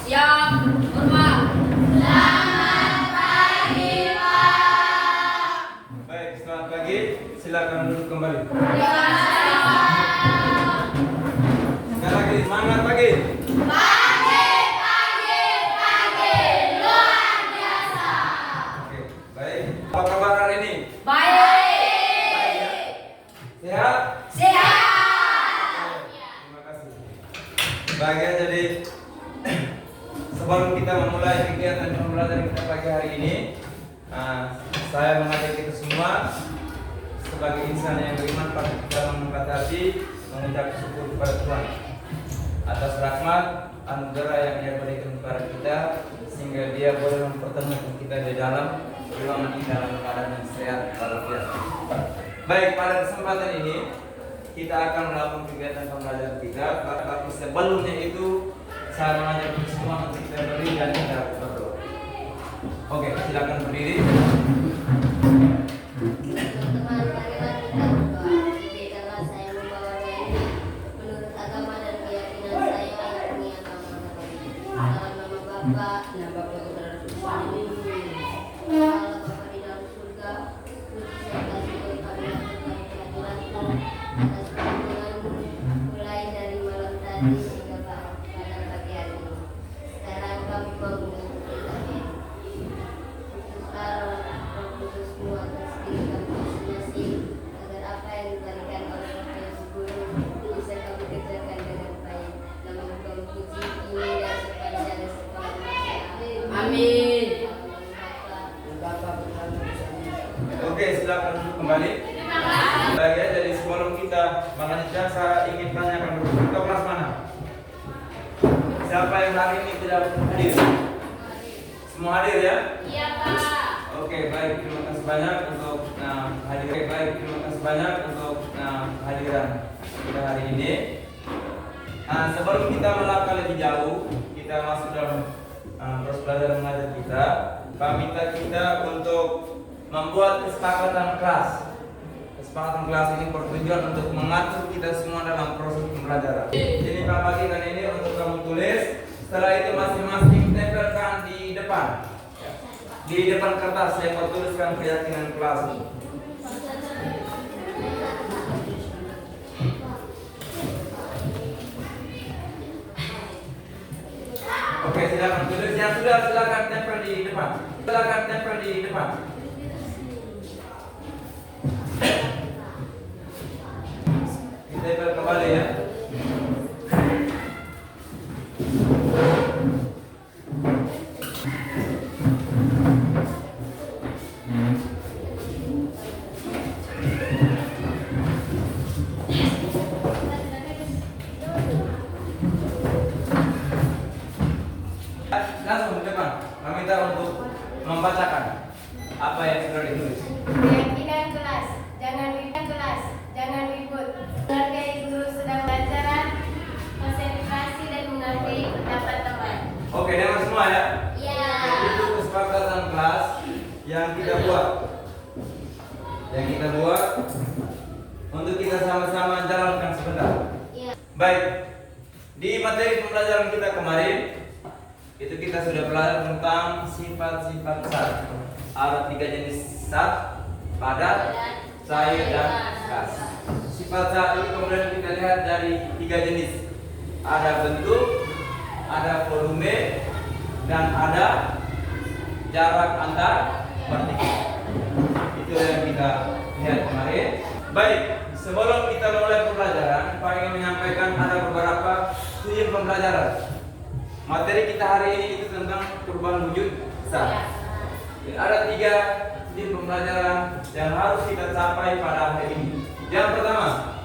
Siap, hormat. Selamat pagi, Pak. Baik, selamat pagi. Silakan duduk kembali. Sekali lagi, semangat pagi. Pagi, pagi, pagi, luar biasa. Oke, baik. Apa kabar hari ini? Baik. Sehat? Sehat. Terima kasih. Bahagia jadi sebelum kita memulai kegiatan pembelajaran kita pagi hari ini, saya mengajak kita semua sebagai insan yang beriman pada kita membatasi mengucap syukur kepada Tuhan atas rahmat anugerah yang Dia berikan kepada kita sehingga Dia boleh mempertemukan kita di dalam ruangan ini dalam keadaan yang sehat walafiat. Baik, pada kesempatan ini kita akan melakukan kegiatan pembelajaran kita. Tapi sebelumnya itu saya mengajak kita semua untuk kita berdiri dan kita berdoa. Oke, silakan berdiri. Teman-teman, marilah kita berdoa. Berikanlah saya membawa ini menurut agama dan keyakinan saya yang ini agama. Dalam nama Bapa, nama Putra dan Roh Kudus. Allah Bapa di dalam surga, puji saya kasih kepada Tuhan kehadiran atas perlindungan-Mu mulai dari malam tadi hingga pada pagi hari ini. Sekarang kami bangun untuk kita. Putuslah Roh Kudus-Mu atas diri kami masing-masing agar apa yang diberikan oleh Roh Kudus Guru bisa kami kerjakan dengan baik. Namun kami puji ini dan sepanjang sekolah masa. Amin. Oke, silakan duduk kembali. Baik ya, jadi sebelum kita melanjutkan saya ingin tanyakan dulu, ke kelas mana? Siapa yang hari ini tidak hadir? Semua hadir ya? Iya, Pak. Oke, baik, terima kasih banyak untuk hadir. Oke, baik, terima kasih banyak untuk hadiran kita hari ini. Sebelum kita melangkah lebih jauh, kita masuk dalam proses belajar mengajar kita. Pak minta kita untuk membuat kesepakatan kelas. Kesepakatan kelas ini bertujuan untuk mengatur kita semua dalam proses pembelajaran. Jadi Pak bagikan ini untuk kamu tulis. Setelah itu masing-masing tempelkan di depan. Di depan kertas yang bertuliskan keyakinan kelas. Oke, silakan tulis. Yang sudah silakan tempel di depan. Silakan tempel di depan. Ditempel kembali ya. Langsung di depan. Kami minta untuk membacakan apa yang sudah ditulis. Keyakinan kelas, jangan ribut kelas, jangan ribut. Menghargai guru sedang belajar, konsentrasi dan menghargai pendapat teman. Oke, dengar semua ya. Iya. Itu kesepakatan kelas yang kita buat. Yang kita buat untuk kita sama-sama jalankan sebentar. Iya. Baik. Di materi pembelajaran kita kemarin itu kita sudah belajar tentang sifat-sifat zat. Ada 3 jenis zat, padat, cair, dan gas. Sifat zat ini kemudian kita lihat dari 3 jenis. Ada bentuk, ada volume, dan ada jarak antar partikel. Itu yang kita lihat kemarin. Baik, sebelum kita mulai pembelajaran, Pak ingin menyampaikan ada beberapa tujuan pembelajaran. Materi kita hari ini itu tentang perubahan wujud zat. Ada 3 tujuan pembelajaran yang harus kita capai pada hari ini. Yang pertama,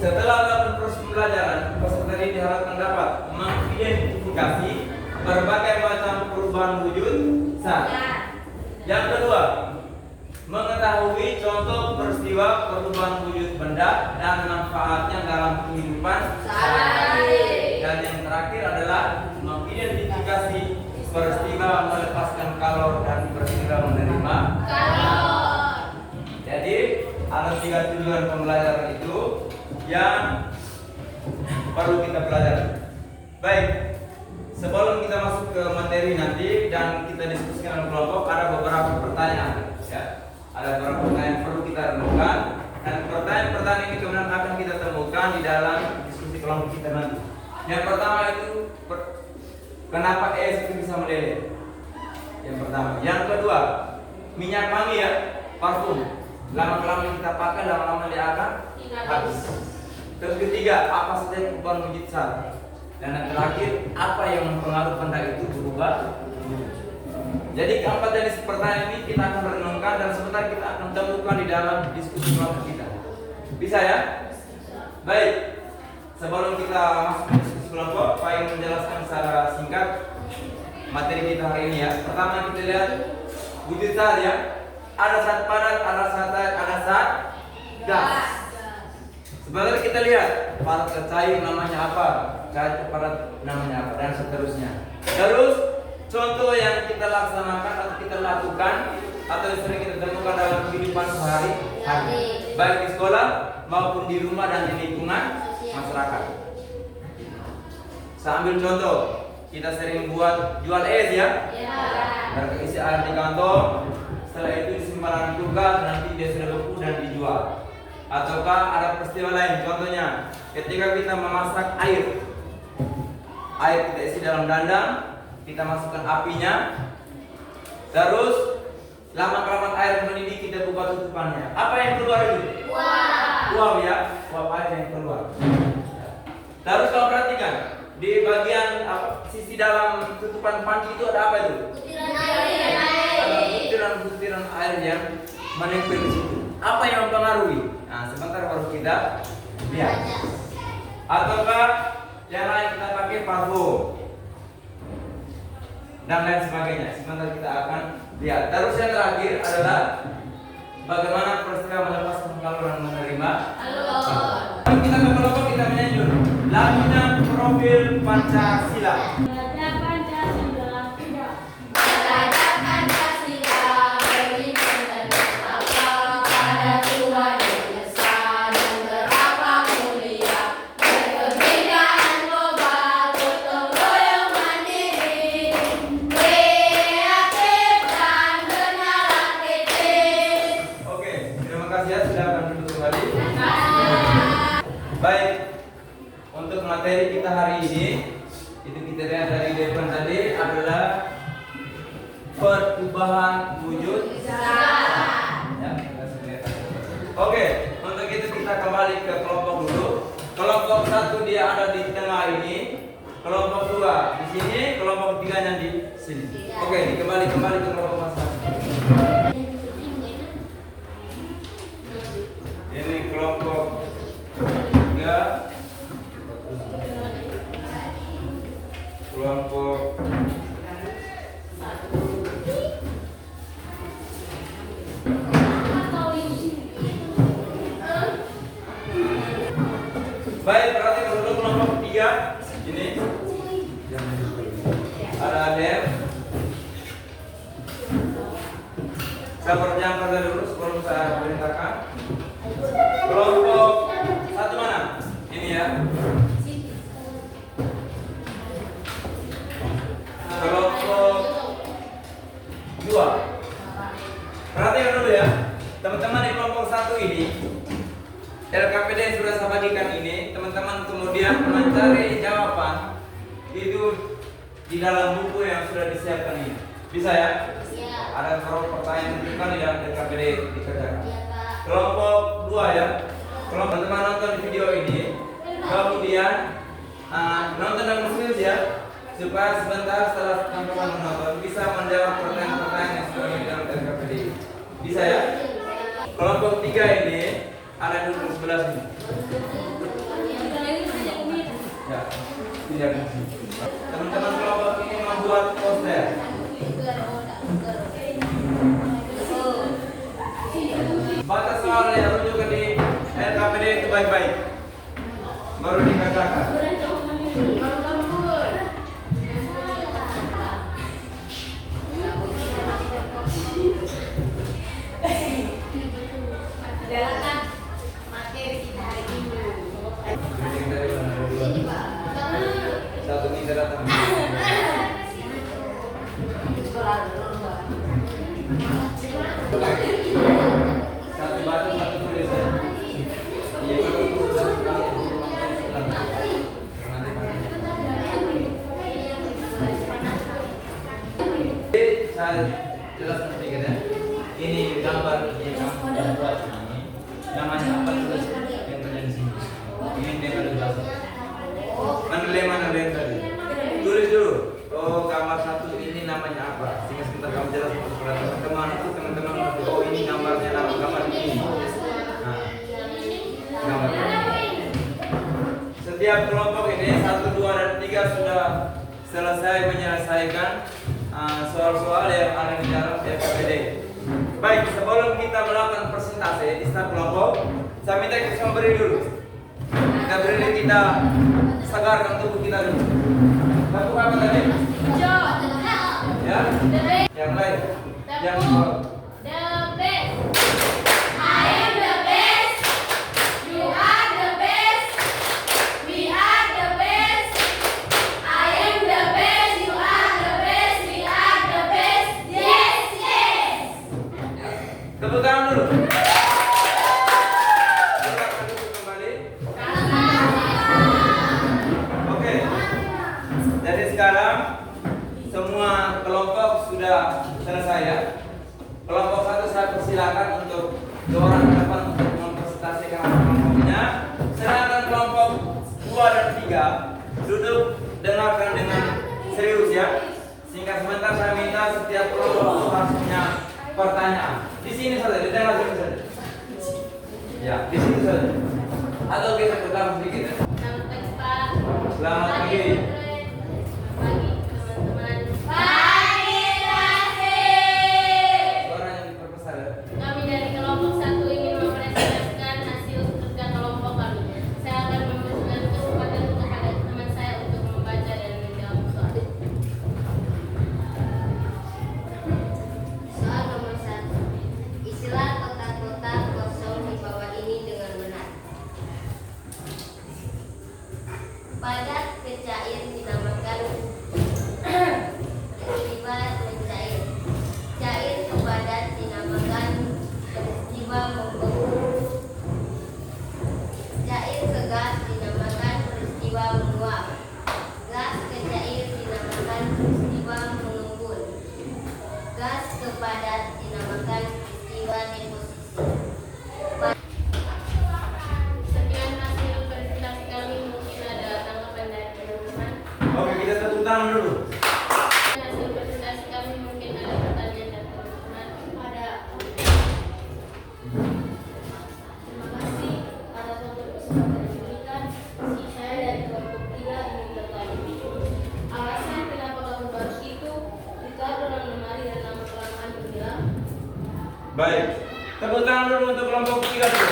setelah melakukan proses pembelajaran, peserta ini diharapkan dapat mengidentifikasi berbagai macam perubahan wujud zat. Yang kedua, mengetahui contoh peristiwa perubahan wujud benda dan manfaatnya dalam kehidupan sehari-hari. Dan yang terakhir adalah mengidentifikasi peristiwa melepaskan kalor dan peristiwa menerima kalor. Jadi ada 3 tujuan pembelajaran itu yang perlu kita pelajari. Baik, sebelum kita masuk ke materi nanti dan kita diskusikan dalam kelompok, ada beberapa pertanyaan, ya. Ada beberapa pertanyaan yang perlu kita renungkan, dan pertanyaan-pertanyaan ini kemudian akan kita temukan di dalam diskusi kelompok kita nanti. Yang pertama itu kenapa es itu bisa meleleh? Yang pertama. Yang kedua, minyak wangi ya, parfum. Lama-lama kita pakai, lama-lama dia akan habis. Terus ketiga, apa saja yang berubah menjadi sat? Dan yang terakhir, apa yang mempengaruhi benda itu berubah? Jadi keempat jenis pertanyaan ini kita akan renungkan dan sebentar kita akan temukan di dalam diskusi kelompok kita. Bisa ya? Baik. Sebelum kita masuk ke diskusi kelompok, Pak ingin menjelaskan secara singkat materi kita hari ini ya. Pertama kita lihat wujud zat ya. Ada zat padat, ada zat gas. Sebenarnya kita lihat padat ke cair namanya apa, cair ke padat namanya apa, dan seterusnya. Terus contoh yang kita laksanakan atau kita lakukan atau yang sering kita temukan dalam kehidupan sehari-hari, baik di sekolah maupun di rumah dan di lingkungan masyarakat. Saya ambil contoh, kita sering buat jual es ya, dan isi air di kantong. Setelah itu disimpan di kulkas, nanti dia sudah beku dan dijual. Ataukah ada peristiwa lain, contohnya ketika kita memasak air kita isi dalam dandang, kita masukkan apinya, terus lama-kelamaan air mendidih, kita buka tutupannya. Apa yang keluar itu? Uap ya, uap air yang keluar. Terus kalau perhatikan di bagian sisi dalam tutupan panci itu ada apa itu? Butiran air yang menempel di situ. Apa yang mempengaruhi? Nah, sebentar baru kita lihat. Ataukah yang lain kita pakai parfum dan lain sebagainya. Sebentar kita akan lihat. Terus yang terakhir adalah bagaimana peristiwa melepaskan kalau dan menerima. Kita ke kelompok, kita menyanyi lagunya Profil Pancasila. Baik, untuk materi kita hari ini itu kita lihat dari depan tadi adalah perubahan wujud zat. Ya, oke, untuk itu kita kembali ke kelompok dulu. Kelompok satu dia ada di tengah ini, kelompok dua di sini, kelompok tiganya di sini. Oke, kembali ke kelompok satu. Ini kelompok kelompok baik, berarti untuk kelompok 3 ini ada Adem. Saya perjalanan dulu sebelum saya perintahkan. Kelompok satu mana? Ini ya. Kelompok 2. Perhatikan dulu ya, teman-teman di kelompok 1 ini, LKPD yang sudah saya bagikan ini, teman-teman kemudian mencari jawaban itu di dalam buku yang sudah disiapkan ini. Bisa ya? Ada beberapa pertanyaan juga di dalam LKPD dikerjakan. Kelompok 2 ya. Kelompok teman-teman nonton di video ini, kemudian nonton dengan serius ya, supaya sebentar setelah teman-teman menonton bisa menjawab pertanyaan-pertanyaan yang sudah di dalam LKPD. Bisa ya? Kelompok 3 ini ada duduk di sebelah sini. Ya, tidak. Teman-teman kelompok ini membuat poster. Baca soal yang rujukan di LKPD itu baik-baik, baru dikatakan. Jalankan materi kita hari ini. Satu Satu kita datang. Satu batu, satu tulisan. Iya, kalau itu sudah sekali. Jadi saya jelaskan sedikit ya. Ini gambar yang kamu buat ini. Namanya apa tulis yang ada di sini? Ini dia ada bahasa. Mana lem tadi? Tulis dulu. Oh, kamar satu ini namanya apa? Sehingga sebentar kamu jelaskan kepada teman-teman mengerti. Oh, ini gambarnya nama kamar ini. Nah, gambar. Setiap kelompok ini 1, 2, dan 3 sudah selesai menyelesaikan soal-soal yang ada di dalam PPPD. Baik, sebelum kita melakukan presentasi di setiap kelompok, saya minta kita semua berdiri dulu. Kita berdiri, kita segarkan tubuh kita dulu. Lalu apa tadi? Ya? Yang lain? Yang bawah. Tepuk tangan dulu. Kembali. Oke. Jadi sekarang semua kelompok sudah selesai ya. Kelompok 1 saya persilakan untuk 2 orang ke depan untuk mempresentasikan kelompoknya. Sedangkan kelompok 2 dan 3 duduk dengarkan dengan serius ya. Singkat sebentar saya minta setiap kelompok harus punya pertanyaan. Di sini saja, di tengah sini saja. Ya, di sini saja. Atau kita bertaruh sedikit ya. Selamat pagi, Pak. Selamat pagi. Pagi, teman-teman. Pagi, Nasir. Suaranya diperbesar ya. Kami dari kelompok 1 ingin mempresentasikan hasil kerja kelompok kami. Saya akan memberikan kesempatan kepada teman saya untuk membaca dan menjawab soal. Soal nomor 1. Isilah kotak-kotak kosong di bawah ini dengan benar. Padat ke cair dinamakan peristiwa mencair. Cair ke padat dinamakan peristiwa membeku. Cair ke gas dinamakan peristiwa menguap. Gas ke cair dinamakan peristiwa mengembun. Gas ke padat dinamakan peristiwa deposisi. Sekian hasil presentasi kami, mungkin ada tanggapan dari teman-teman. Oke, kita tepuk tangan dulu. Hasil presentasi kami, mungkin ada pertanyaan dari teman-teman. Ada. Terima kasih atas waktu kesempatan yang diberikan. Saya dari kelompok 3 ingin bertanya. Alasan kenapa kamu baru itu ditaruh dalam lemari dan lama kelamaan hilang? Baik. Tepuk tangan dulu untuk kelompok 3 dulu.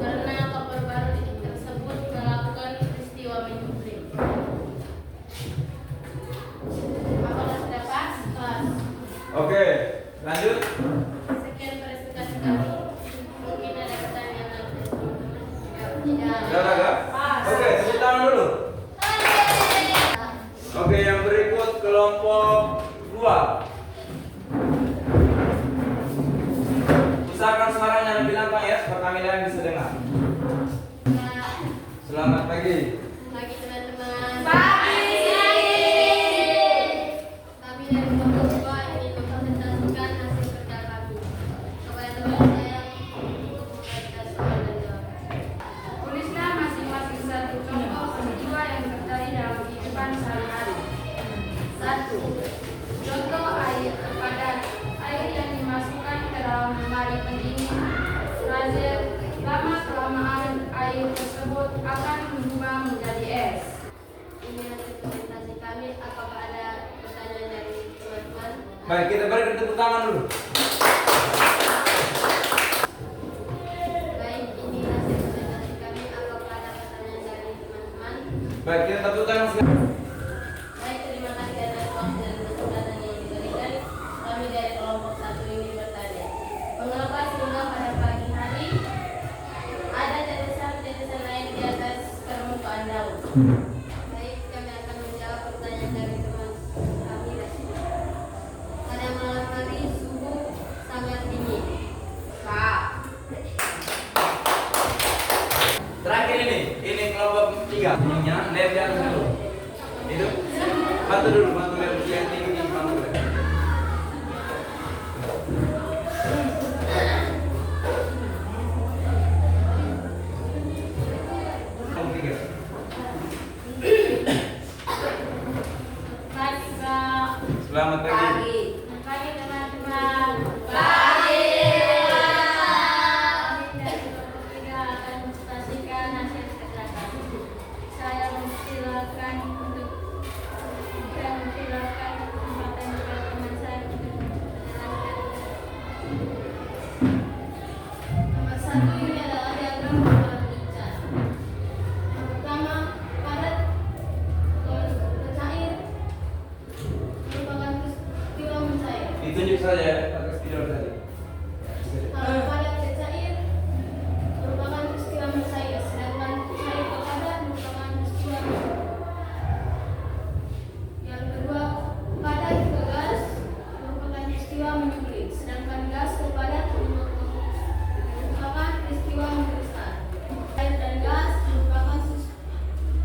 Karena kabar baru tersebut melakukan peristiwa menyuplin. Apakah sudah pas? Pas. Oke, lanjut. Sekian presentasi kami. Mungkin ada pertanyaan dari teman-teman. Tidak. Sudah agak? Oke, tepuk tangan dulu. Oke, yang berikut kelompok 2. Usahakan suaranya lebih lantang ya, supaya kami lain bisa dengar. Selamat pagi. Pagi teman-teman. Pagi. Kami dari kelompok 2 ingin mempresentasikan hasil kerja kami. Kepada teman saya untuk membaca soal dan jawaban. Tulislah masing-masing satu contoh peristiwa yang terjadi dalam kehidupan sehari-hari. 1. Contoh air padat. Air yang dimasukkan ke dalam lemari pendingin. Frase lama-kelamaan air tersebut akan berubah menjadi es. Ini hasil presentasi kami. Apakah ada pertanyaan dari teman-teman? Baik, kita beri tepuk tangan dulu. Baik, ini hasil presentasi kami. Apakah ada pertanyaan dari teman-teman? Baik, kita tepuk tangan sekali. Baik, terima kasih atas waktu dan kesempatan yang diberikan. Kami dari kelompok 1 ini bertanya, mengapa sehingga pada pagi hari ada tetesan-tetesan air di atas permukaan daun? Baik, Gitu. Bantu dulu, bantu yang tinggi, bantu dulu. Selamat pagi. Pagi teman-teman. Pagi. Kita akan menyaksikan hasil kegiatan. Saya mempersilakan kesempatan kepada teman saya untuk menjelaskan. Nomor 1 ini adalah diagram kumpulan lincah. Yang pertama, padat cair merupakan peristiwa mencair. Ditunjuk saja pakai spidol tadi. Kalau padat ke cair merupakan peristiwa mencair, sedangkan cair ke padat merupakan peristiwa menguap. Yang kedua, padat ke gas merupakan peristiwa menyuling, sedangkan gas ke padat merupakan peristiwa mengkristal. Air dan gas merupakan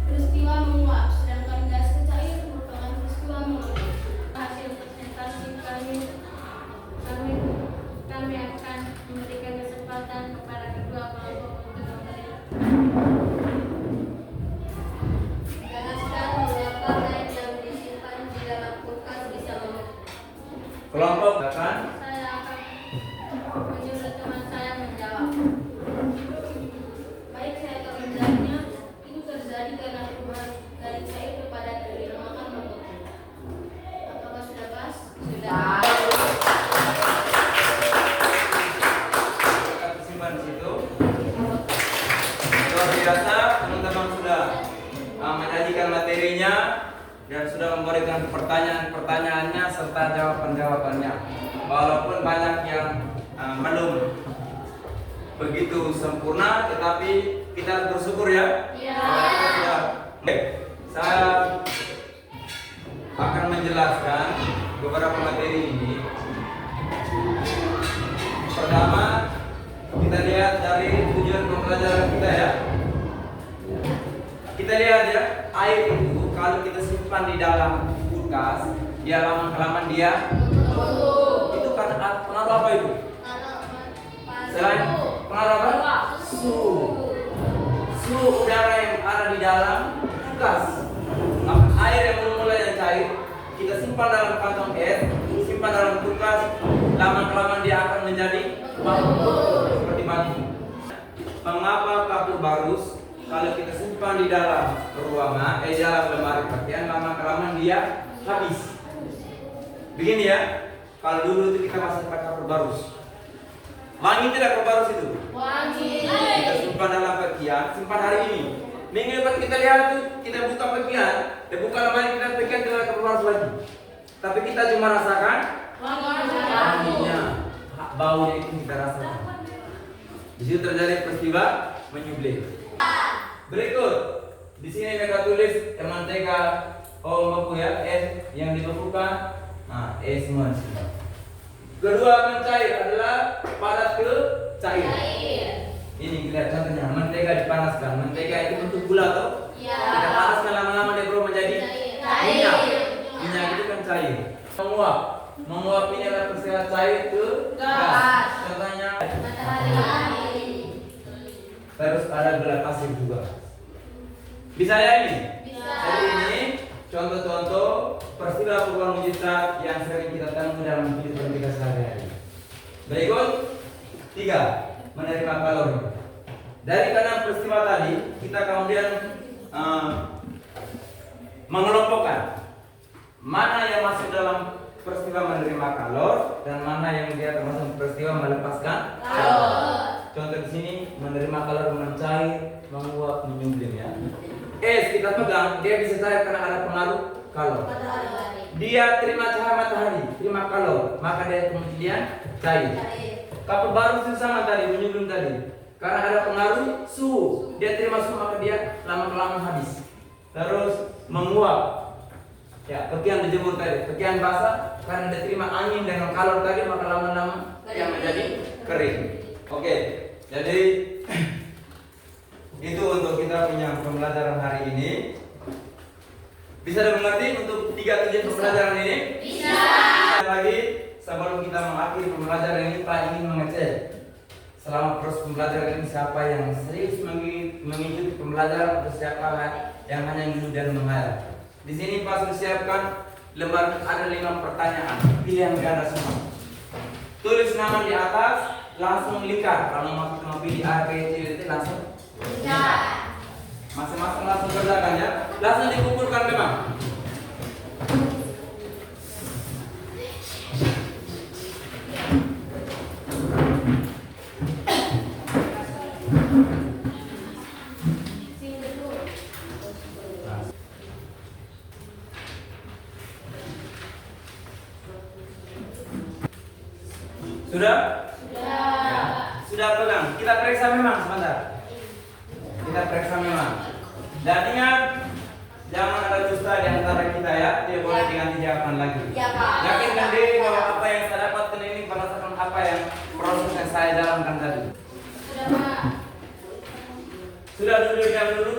peristiwa menguap, sedangkan gas ke cair merupakan peristiwa mengalir. Hasil presentasi kami akan memberikan kesempatan kepada kedua kelompok untuk memberi Jelaskan mengapa air yang disimpan di dalam kulkas bisa menguap. Kelompok akan saya akan menyuruh teman saya menjawab. Baik, saya akan menjawabnya. Itu terjadi karena perubahan dari cair ke padat yang dinamakan membentuk. Apakah sudah pas? Sudah. akan disimpan di situ. Luar biasa, teman-teman sudah menyajikan materinya dan sudah memberikan pertanyaan-pertanyaannya serta jawaban-jawabannya. Walaupun banyak yang belum begitu sempurna, tetapi kita harus bersyukur ya. Ya. Karena kita sudah. Oke, saya akan menjelaskan beberapa materi ini. Pertama, kita lihat dari tujuan pembelajaran kita ya. Kita lihat ya, air itu kalau kita simpan di dalam kulkas, dia lama-kelamaan dia itu kan pengaruh apa itu? Selain pengaruh apa? Suhu udara yang ada di dalam kulkas. Air yang mulai yang cair, kita simpan dalam kantong es, simpan dalam kulkas, lama-kelamaan dia akan menjadi batu seperti batu. Mengapa kapur barus kalau kita simpan di dalam ruangan, dalam lemari pakaian, lama-kelamaan dia habis. Begini ya, kalau dulu itu kita masih pakai kapur barus. Wangi tidak kapur barus itu? Wangi. Kita simpan dalam pakaian, simpan hari ini. Minggu depan kita lihat tuh, kita buka pakaian, kita buka lemari kita pakaian tidak ada kapur barus lagi. Tapi kita cuma rasakan wanginya, baunya itu kita rasakan. Di situ terjadi peristiwa menyublim. Berikut, di sini mereka tulis mentega beku ya, es yang dibekukan, nah es semua. Kedua mencair adalah padat ke cair. Ini lihat contohnya, mentega dipanaskan. Mentega itu bentuk gula atau? Ya. Kita panaskan lama-lama dia berubah menjadi minyak. Minyak itu kan cair. Menguap ini adalah peristiwa cair ke gas. Contohnya Matahari. terus ada gelas pasir juga. Bisa ya ini? Bisa. Jadi ini contoh-contoh peristiwa perubahan mujizat yang sering kita temui dalam kehidupan kita sehari-hari. Berikut 3, menerima kalori. Dari keenam peristiwa tadi, kita kemudian mengelompokkan mana yang masuk dalam peristiwa menerima kalor dan mana yang dia termasuk peristiwa melepaskan kalor. Contoh di sini menerima kalor mencair, menguap, menyublim ya. Es kita pegang, dia bisa cair karena ada pengaruh kalor. Matahari. Dia terima cahaya matahari, terima kalor, maka dia kemudian cair. Kapur barus itu sama tadi, menyublim tadi. Karena ada pengaruh suhu, dia terima suhu maka dia lama-kelamaan habis. Terus menguap. Ya, pakaian dijemur tadi, pakaian basah karena dia terima angin dengan kalor tadi maka lama-lama dia menjadi kering. Oke, jadi itu untuk kita punya pembelajaran hari ini. Bisa dimengerti untuk 3 tujuan pembelajaran ini? Bisa. Lagi sebelum kita mengakhiri pembelajaran ini, Pak ingin mengecek selama proses pembelajaran ini siapa yang serius mengikuti pembelajaran atau siapa yang hanya duduk dan menghayal. Di sini Pak sudah siapkan lembar, ada 5 pertanyaan pilihan ganda semua. Tulis nama di atas, langsung lingkar. Kalau mau pilih A, B, C, D langsung lingkar. Masing-masing langsung kerjakan ya. Langsung dikumpulkan memang. Sudah? Ya. Sudah pegang. Kita periksa memang sebentar. Kita periksa memang. Dan ingat, jangan ada dusta di antara kita ya. Tidak boleh diganti jawaban lagi. Ya, Pak. Yakinkan diri bahwa apa yang saya dapatkan ini berdasarkan apa yang proses yang saya jalankan tadi. Sudah, Pak. Sudah duduk diam dulu.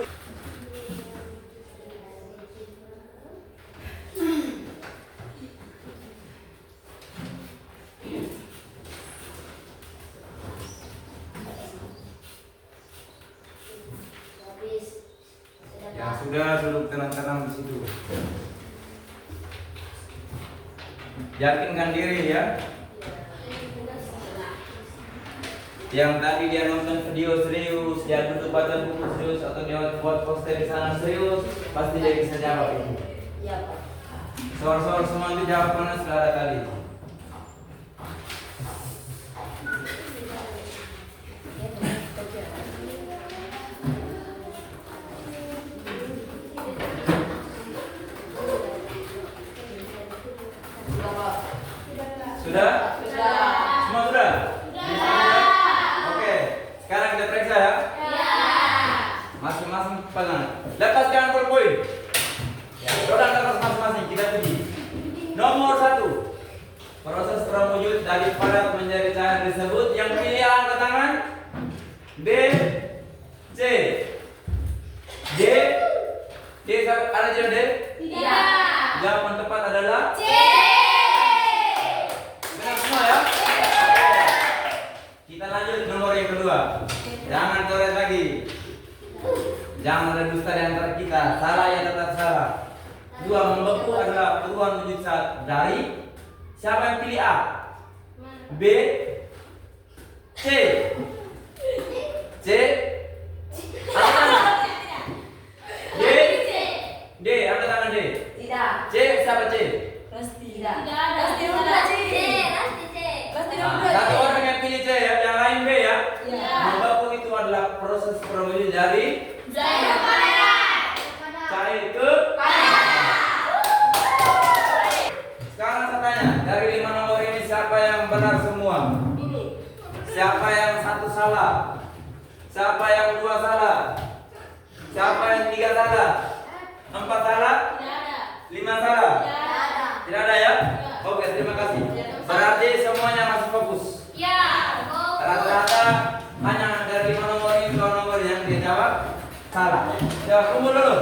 Ya sudah, duduk tenang-tenang di situ. Yakinkan diri ya. Yang tadi dia nonton video serius, dia duduk baca buku serius atau dia buat poster di sana serius, pasti dia bisa jawab ini. Iya, Pak. Soal-soal semua itu jawabannya sudah ada tadi. Sudah? Sudah. Semua sudah? Oke, sekarang kita periksa ya. Masing-masing pegang. Lepaskan poin. Ya, dorang kertas masing-masing kita pergi. Nomor 1. Proses perwujud dari padat menjadi cair disebut. Yang pilih angkat tangan. B, C, D. D ada jawaban D? Tidak. Jawaban tepat adalah C. benar semua ya. Kita lanjut nomor yang kedua. Jangan coret lagi. Jangan ada dusta di antara kita. Salah ya tetap salah. 2 membeku adalah peluang wujud saat dari siapa yang pilih A? B, C, C, D, D, angkat tangan D. Tidak. C, siapa C? Tidak. Pasti Nah, satu orang yang pilih C ya, yang lain B ya. Ya. Membeku itu adalah proses perwujud dari cair ke. Sekarang saya tanya, dari 5 nomor ini siapa yang benar semua? Siapa yang 1 salah? Siapa yang 2 salah? Siapa yang 3 salah? 4 salah? 5 salah? Tidak ada ya? Oke, terima kasih. Berarti semuanya masih fokus. Rata-rata hanya dari 5 nomor ini 2 nomor yang dijawab salah. Ya, kumpul dulu.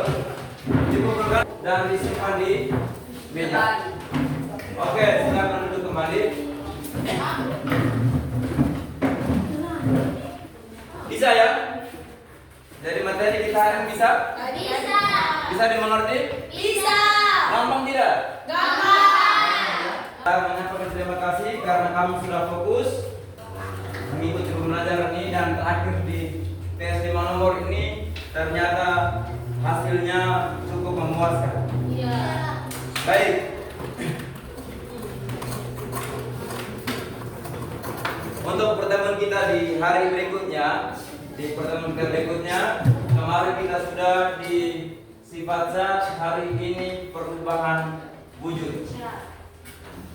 Dikumpulkan dan disimpan di meja. Oke, silakan duduk kembali. Bisa ya? Dari materi kita hari ini bisa? Bisa dimengerti? Gampang tidak? Saya menyampaikan terima kasih karena kamu sudah fokus mengikuti pembelajaran ini dan terakhir di tes 5 nomor ini ternyata hasilnya cukup memuaskan. Baik. Untuk pertemuan kita di hari berikutnya, kemarin kita sudah di sifat zat, hari ini perubahan wujud.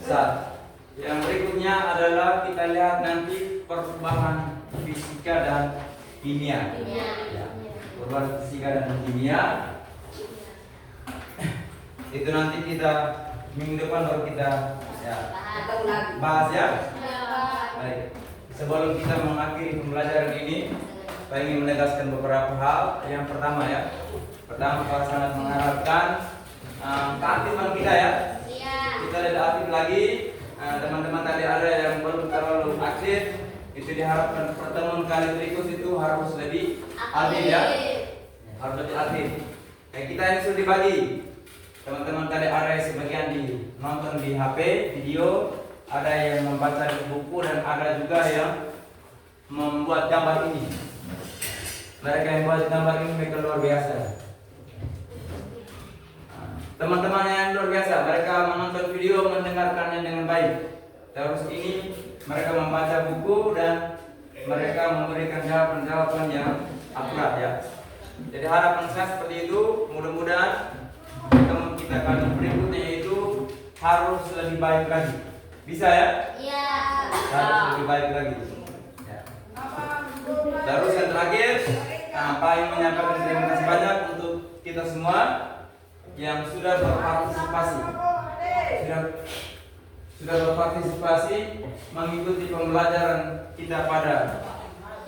Zat. Yang berikutnya adalah kita lihat nanti perubahan fisika dan kimia. Ya. Perubahan fisika dan kimia. Itu nanti kita minggu depan baru kita ya, bahas ya. Baik. Sebelum kita mengakhiri pembelajaran ini, saya ingin menegaskan beberapa hal. Yang pertama ya, saya sangat mengharapkan keaktifan kita ya. Iya. Kita lebih aktif lagi. Teman-teman tadi ada yang belum terlalu aktif, itu diharapkan pertemuan kali berikut itu harus lebih aktif ya. Harus lebih aktif. Kita ini sudah dibagi. Teman-teman tadi ada yang sebagian nonton di HP video, ada yang membaca di buku, dan ada juga yang membuat gambar ini. Mereka yang buat gambar ini mereka luar biasa. Teman-teman yang luar biasa, mereka menonton video, mendengarkannya dengan baik. Terus ini mereka membaca buku dan mereka memberikan jawaban-jawaban yang akurat ya. Jadi harapan saya seperti itu. Mudah-mudahan teman kita kali berikutnya itu harus lebih baik lagi. Bisa ya? Iya. Harus lebih baik lagi. Ya. Terus yang terakhir, Pak ingin menyampaikan terima kasih banyak untuk kita semua yang sudah berpartisipasi, mengikuti pembelajaran kita pada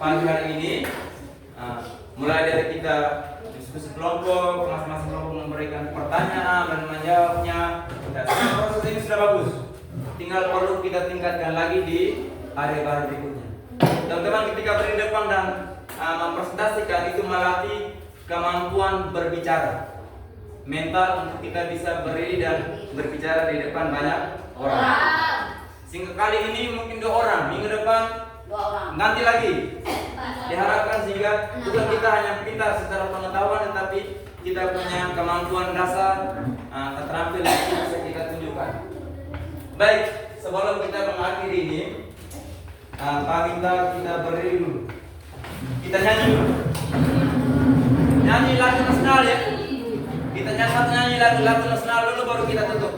pagi hari ini. Mulai dari kita diskusi kelompok, masing-masing kelompok memberikan pertanyaan dan menjawabnya. Proses ini sudah bagus. Tinggal perlu kita tingkatkan lagi di hari-hari berikutnya. Teman-teman ketika berdiri depan dan mempresentasikan itu melatih kemampuan berbicara, mental untuk kita bisa berdiri dan berbicara di depan banyak orang. Sehingga kali ini mungkin 2 orang, minggu depan 2 orang. nanti lagi. Diharapkan sehingga bukan kita hanya pintar secara pengetahuan, tetapi kita punya kemampuan dasar, keterampilan yang bisa kita tunjukkan. Baik, sebelum kita mengakhiri ini, Pak minta kita berdiri dulu. Kita nyanyi dulu. Nyanyi lagu nasional ya. Kita nyanyi lagu nasional dulu baru kita tutup.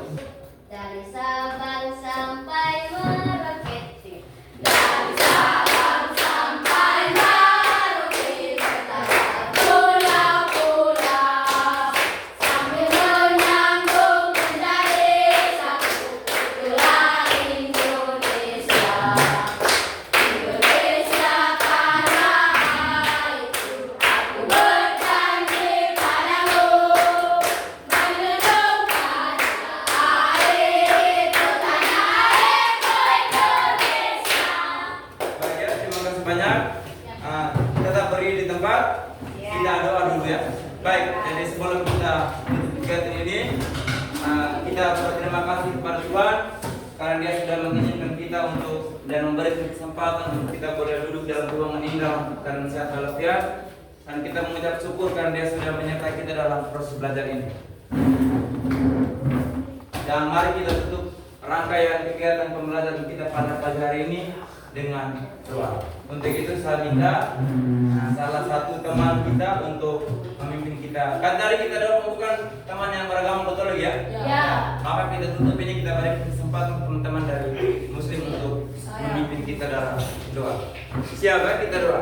Dari Sabang sampai Merauke. Dari Sabang sampai Merauke, betapa pulau-pulau sambil menyambung menjadi satu. Itulah Indonesia, Indonesia tanah airku. Aku berjanji padamu menundukkan air itu, tanah airku Indonesia. Baik ya, terima kasih banyak. Tetap berdiri di tempat. Kita doa dulu ya. Baik, jadi sebelum kita kegiatan ini, kita berterima kasih kepada Tuhan karena Dia sudah mengizinkan kita untuk dan memberi kesempatan untuk kita boleh duduk dalam ruangan ini dalam keadaan sehat walafiat, dan kita mengucap syukur karena Dia sudah menyertai kita dalam proses belajar ini. Dan mari kita tutup rangkaian kegiatan pembelajaran kita pada pagi hari ini dengan doa. Untuk itu saya minta salah satu teman kita untuk memimpin kita. Kan tadi kita doa bukan teman yang beragama betul ya? Ya. Maka kita tutup ini, kita beri kesempatan teman-teman dari Muslim untuk memimpin kita dalam doa. Siapa kita doa?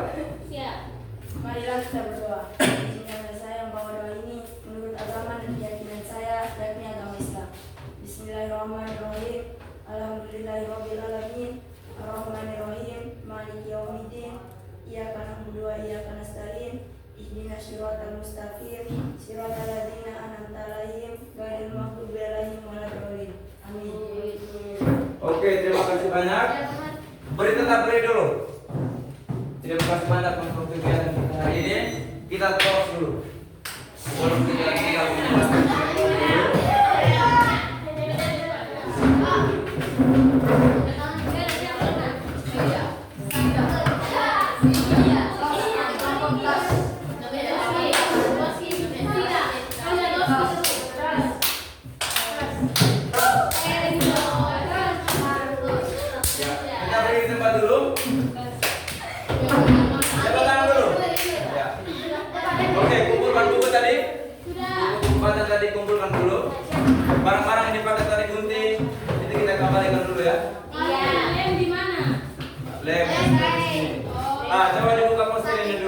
Siap. Marilah kita berdoa. Izinkanlah saya membawa doa ini menurut agama dan keyakinan saya, yakni agama Islam. Bismillahirrahmanirrahim. Alhamdulillahirrabbilalamin. Ar-Rahmanirrahim. Maliki yaumiddin. Iyyaka na'budu wa iyyaka nasta'in. Ihdinas siratal mustaqim. Siratal ladzina an'amta 'alaihim ghairil maghdubi 'alaihim waladdallin. Amin. Oke, terima kasih banyak. Tetap beri dulu. Terima kasih banyak untuk kegiatan kita hari ini. Kita terus dulu. Sebelum kita beri tempat dulu. Jabat tangan dulu. Ya. Oke, kumpulkan buku tadi. Buku tadi kumpulkan dulu. Barang-barang yang dipakai tadi gunting itu kita kembalikan dulu ya. Lem di mana? Lem. Coba dibuka poster ini